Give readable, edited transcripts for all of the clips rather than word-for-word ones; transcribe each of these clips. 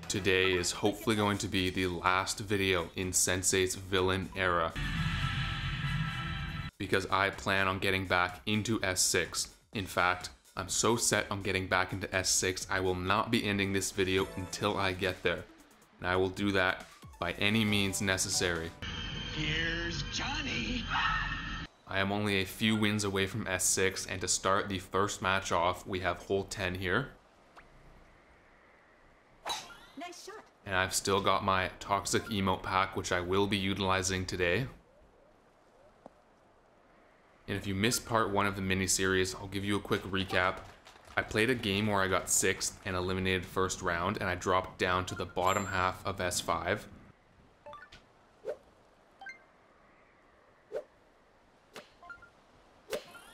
Today is hopefully going to be the last video in Sensei's villain era, because I plan on getting back into S6. In fact, I'm so set on getting back into S6, I will not be ending this video until I get there. And I will do that by any means necessary. Here's Johnny! I am only a few wins away from S6, and to start the first match off, we have hole 10 here. Nice shot. And I've still got my toxic emote pack, which I will be utilizing today. And if you missed part 1 of the mini-series, I'll give you a quick recap. I played a game where I got 6th and eliminated first round, and I dropped down to the bottom half of S5.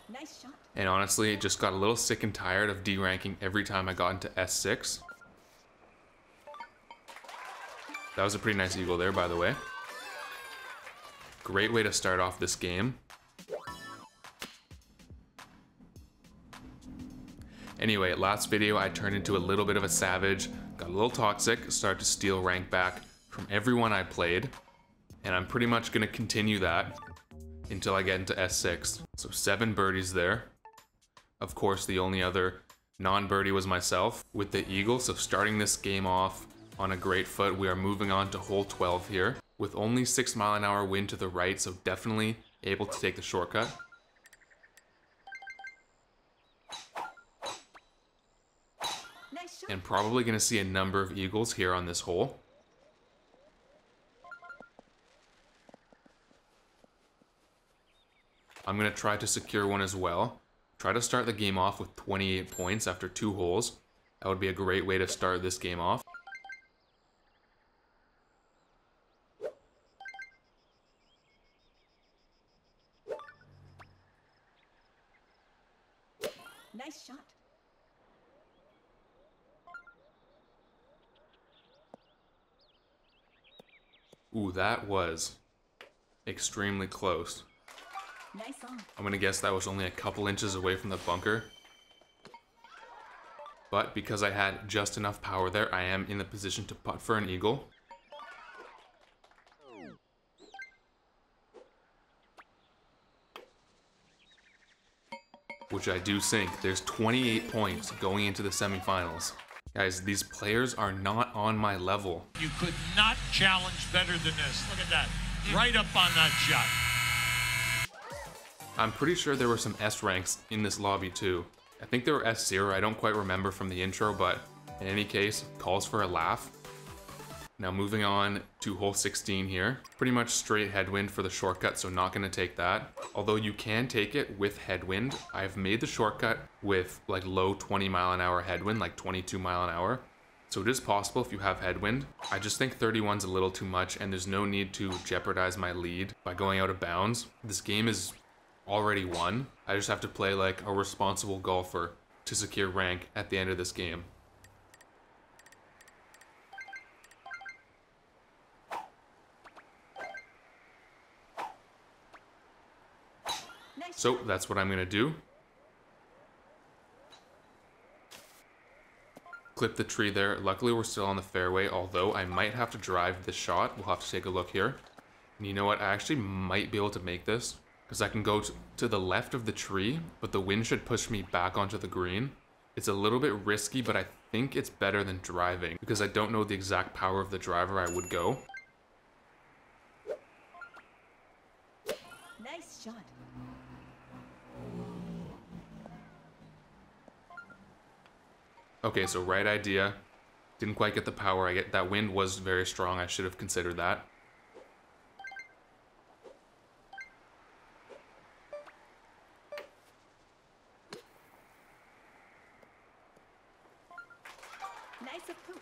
Nice shot. And honestly, just got a little sick and tired of D-ranking every time I got into S6. That was a pretty nice eagle there, by the way. Great way to start off this game. Anyway, last video I turned into a little bit of a savage, got a little toxic, started to steal rank back from everyone I played, and I'm pretty much going to continue that until I get into S6. So 7 birdies there. Of course, the only other non-birdie was myself with the eagle, so starting this game off on a great foot. We are moving on to hole 12 here with only 6 mile-an-hour wind to the right, so definitely able to take the shortcut. Nice shot. And probably going to see a number of eagles here on this hole. I'm going to try to secure one as well. Try to start the game off with 28 points after 2 holes. That would be a great way to start this game off. Nice shot. Ooh, that was extremely close. Nice on. I'm gonna guess that was only a couple inches away from the bunker. But because I had just enough power there, I am in the position to putt for an eagle. Which I do sink. There's 28 points going into the semifinals. Guys, these players are not on my level. You could not challenge better than this. Look at that. Right up on that shot. I'm pretty sure there were some S ranks in this lobby too. I think they were S0, I don't quite remember from the intro, but in any case, calls for a laugh. Now moving on to hole 16 here. Pretty much straight headwind for the shortcut, so not gonna take that. Although you can take it with headwind. I've made the shortcut with like low 20 mile-an-hour headwind, like 22 mile an hour. So it is possible if you have headwind. I just think 31's a little too much, and there's no need to jeopardize my lead by going out of bounds. This game is already won. I just have to play like a responsible golfer to secure rank at the end of this game. Nice. So that's what I'm gonna do. Clip the tree there. Luckily we're still on the fairway, although I might have to drive this shot. We'll have to take a look here. And you know what? I actually might be able to make this, because I can go to the left of the tree, but the wind should push me back onto the green. It's a little bit risky, but I think it's better than driving, because I don't know the exact power of the driver I would go. Nice shot. Okay, so right idea. Didn't quite get the power. That wind was very strong. I should have considered that. Nice approach.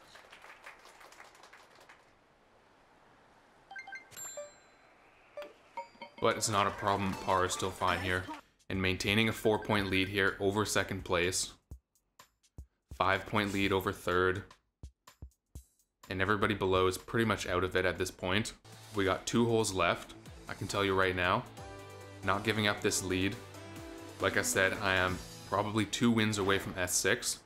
But it's not a problem. Par is still fine here. And maintaining a 4-point lead here over second place. 5-point lead over third. And everybody below is pretty much out of it at this point. We got 2 holes left. I can tell you right now, not giving up this lead. Like I said, I am probably 2 wins away from S6.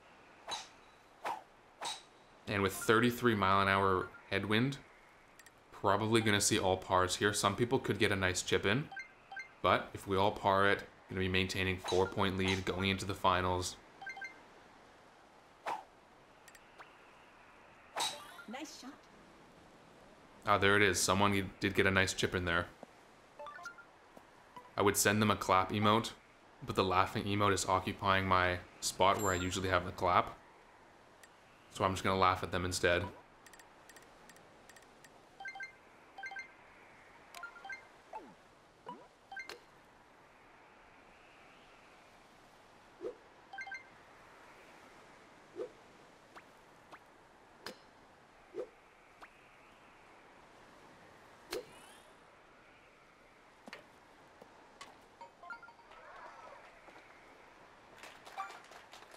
And with 33-mile-an-hour headwind, probably going to see all pars here. Some people could get a nice chip in, but if we all par it, going to be maintaining 4-point lead going into the finals. Nice shot. Ah, there it is. Someone did get a nice chip in there. I would send them a clap emote, but the laughing emote is occupying my spot where I usually have the clap. So I'm just going to laugh at them instead.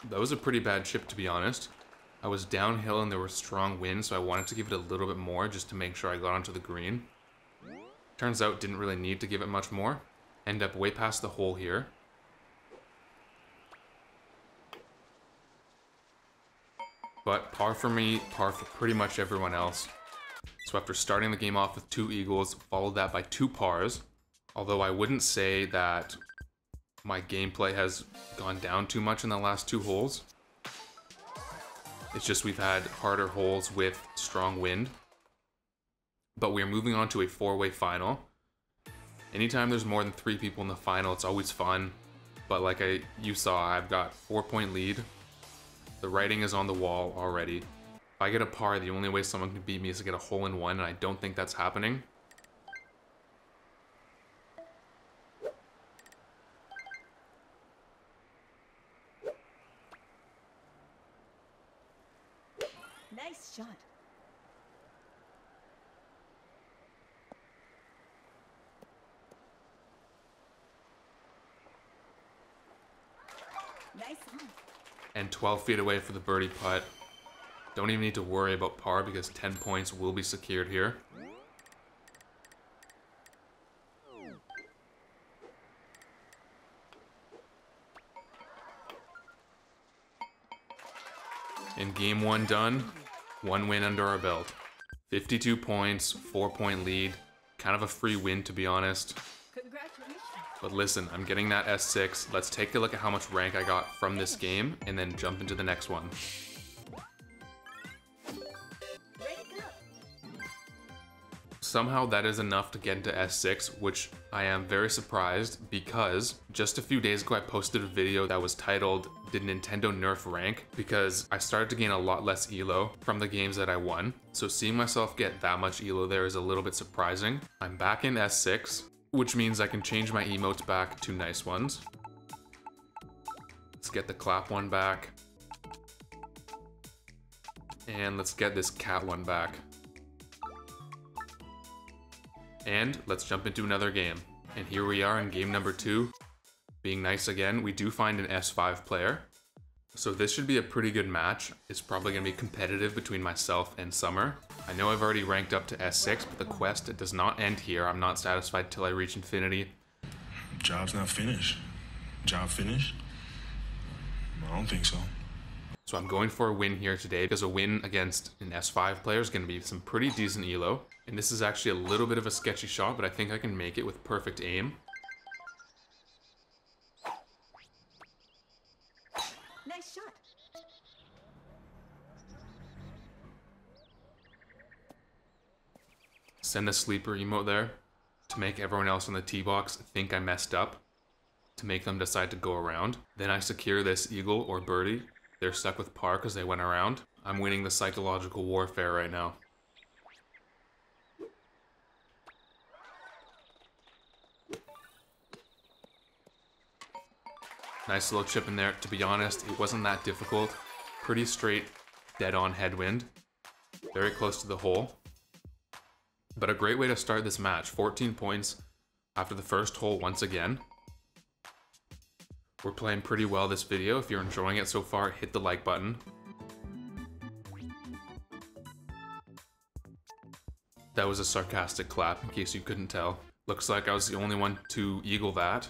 That was a pretty bad chip, to be honest. I was downhill and there were strong winds, so I wanted to give it a little bit more just to make sure I got onto the green. Turns out didn't really need to give it much more. End up way past the hole here. But par for me, par for pretty much everyone else. So after starting the game off with 2 eagles, followed that by 2 pars. Although I wouldn't say that my gameplay has gone down too much in the last 2 holes. It's just we've had harder holes with strong wind. But we're moving on to a 4-way final. Anytime there's more than 3 people in the final, it's always fun. But like you saw, I've got 4-point lead. The writing is on the wall already. If I get a par, the only way someone can beat me is to get a hole-in-one, and I don't think that's happening. Nice shot. Nice on. And 12 feet away for the birdie putt. Don't even need to worry about par because 10 points will be secured here. And game 1 done. 1 win under our belt. 52 points, 4-point lead. Kind of a free win, to be honest. Congratulations. But listen, I'm getting that S6. Let's take a look at how much rank I got from this game and then jump into the next one. Rank up. Somehow that is enough to get into S6, which I am very surprised because just a few days ago I posted a video that was titled, "Did Nintendo Nerf Rank?" because I started to gain a lot less elo from the games that I won. So seeing myself get that much elo there is a little bit surprising. I'm back in S6, which means I can change my emotes back to nice ones. Let's get the clap one back. And let's get this cat one back. And let's jump into another game. And here we are in game number 2. Being nice again, we do find an S5 player. So this should be a pretty good match. It's probably going to be competitive between myself and Summer. I know I've already ranked up to S6, but the quest does not end here. I'm not satisfied till I reach infinity. Job's not finished. Job finished? I don't think so. So I'm going for a win here today because a win against an S5 player is going to be some pretty decent elo. And this is actually a little bit of a sketchy shot, but I think I can make it with perfect aim. Nice shot. Send a sleeper emote there to make everyone else on the tee box think I messed up, to make them decide to go around. Then I secure this eagle or birdie. They're stuck with par because they went around. I'm winning the psychological warfare right now. Nice little chip in there. To be honest, it wasn't that difficult. Pretty straight, dead-on headwind. Very close to the hole. But a great way to start this match. 14 points after the first hole once again. We're playing pretty well this video. If you're enjoying it so far, hit the like button. That was a sarcastic clap, in case you couldn't tell. Looks like I was the only one to eagle that.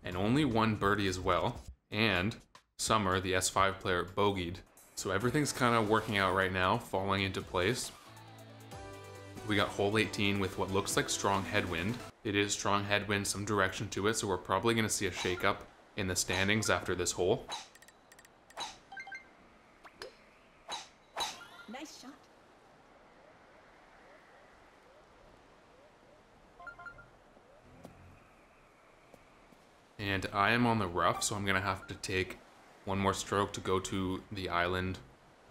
And only one birdie as well. And Summer, the S5 player, bogeyed. So everything's kind of working out right now, falling into place. We got hole 18 with what looks like strong headwind. It is strong headwind, some direction to it, so we're probably going to see a shakeup in the standings after this hole. Nice shot. And I am on the rough, so I'm going to have to take one more stroke to go to the island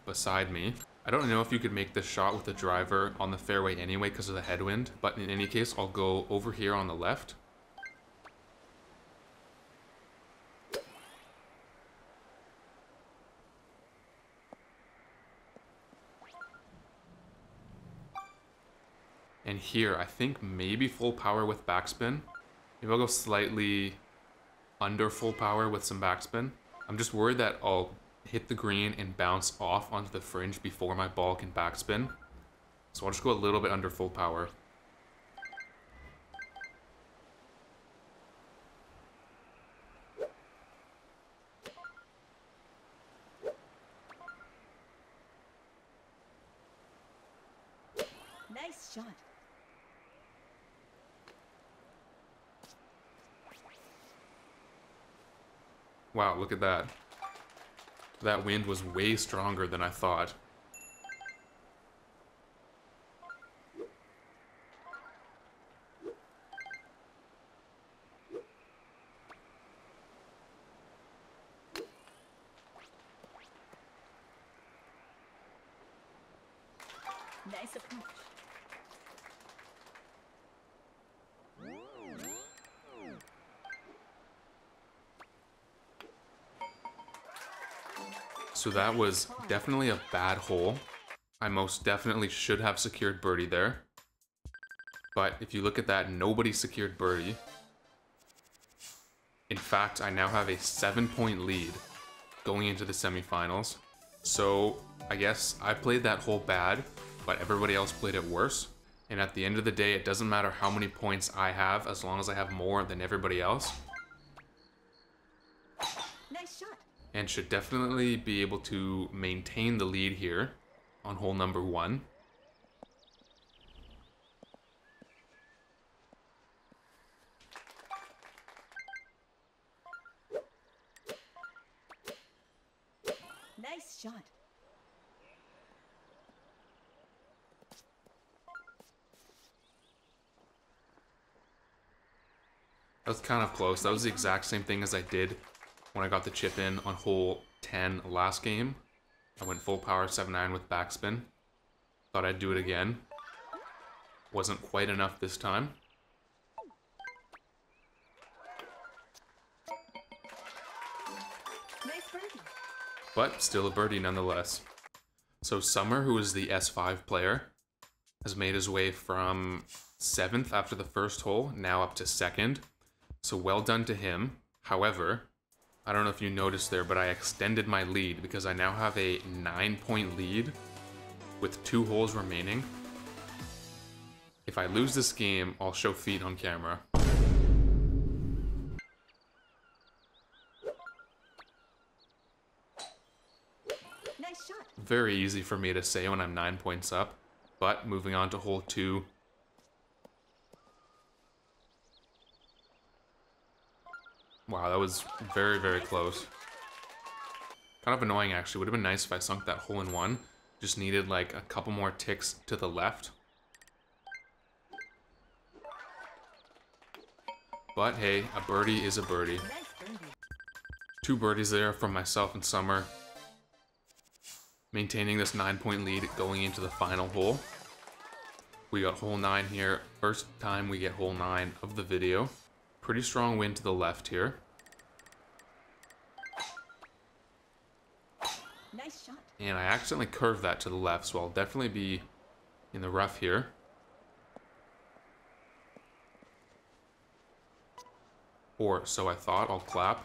beside me. I don't know if you could make this shot with the driver on the fairway anyway because of the headwind, but in any case, I'll go over here on the left. And here, I think maybe full power with backspin. Maybe I'll go slightly under full power with some backspin. I'm just worried that I'll hit the green and bounce off onto the fringe before my ball can backspin. So I'll just go a little bit under full power. Nice shot. Wow, look at that. That wind was way stronger than I thought. Nice approach. So that was definitely a bad hole. I most definitely should have secured birdie there. But if you look at that, nobody secured birdie. In fact, I now have a 7-point lead going into the semifinals. So I guess I played that hole bad, but everybody else played it worse. And at the end of the day, it doesn't matter how many points I have as long as I have more than everybody else. Nice shot. And should definitely be able to maintain the lead here on hole number 1. Nice shot. That was kind of close. That was the exact same thing as I did when I got the chip in on hole 10 last game. I went full power 7-9 with backspin. Thought I'd do it again. Wasn't quite enough this time. Nice birdie. But still a birdie nonetheless. So Summer, who is the S5 player, has made his way from 7th after the first hole, now up to 2nd. So well done to him. However, I don't know if you noticed there, but I extended my lead because I now have a 9-point lead with 2 holes remaining. If I lose this game, I'll show feet on camera. Nice shot. Very easy for me to say when I'm 9 points up. But moving on to hole 2. Wow, that was very, very close. Kind of annoying, actually. Would have been nice if I sunk that hole in 1. Just needed, like, a couple more ticks to the left. But, hey, a birdie is a birdie. Nice birdie. 2 birdies there from myself and Summer. Maintaining this 9-point lead going into the final hole. We got hole 9 here. First time we get hole 9 of the video. Pretty strong wind to the left here. Nice shot. And I accidentally curved that to the left, so I'll definitely be in the rough here. Or so I thought. I'll clap.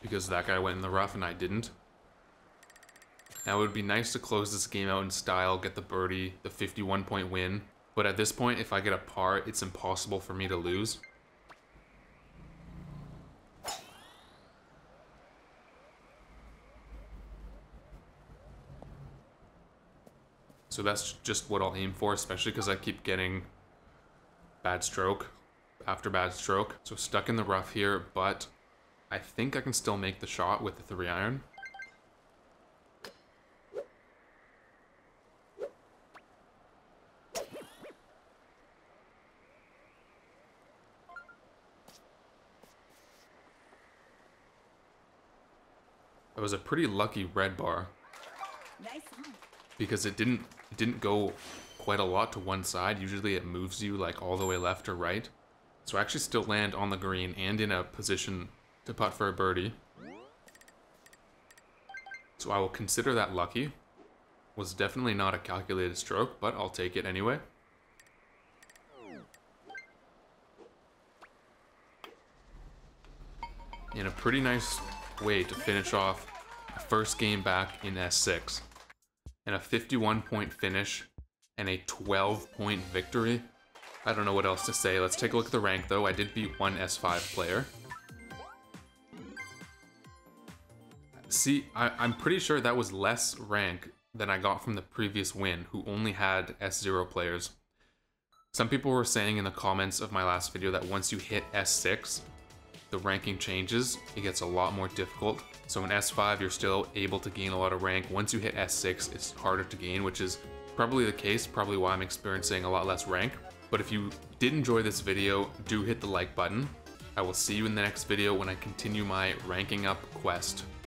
Because that guy went in the rough and I didn't. Now it would be nice to close this game out in style, get the birdie, the 51-point win. But at this point, if I get a par, it's impossible for me to lose. So that's just what I'll aim for, especially because I keep getting bad stroke after bad stroke. So stuck in the rough here, but I think I can still make the shot with the 3-iron. That was a pretty lucky red bar Nice on. because it didn't go quite a lot to one side. Usually it moves you like all the way left or right. So I actually still land on the green and in a position to putt for a birdie. So I will consider that lucky. Was definitely not a calculated stroke, but I'll take it anyway. And a pretty nice way to finish off a first game back in S6. And a 51-point finish and a 12-point victory. I don't know what else to say. Let's take a look at the rank though. I did beat one S5 player. See, I'm pretty sure that was less rank than I got from the previous win, who only had S0 players. Some people were saying in the comments of my last video that once you hit S6, the ranking changes. It gets a lot more difficult. So in S5, you're still able to gain a lot of rank. Once you hit S6, it's harder to gain, which is probably the case, probably why I'm experiencing a lot less rank. But if you did enjoy this video, do hit the like button. I will see you in the next video when I continue my ranking up quest.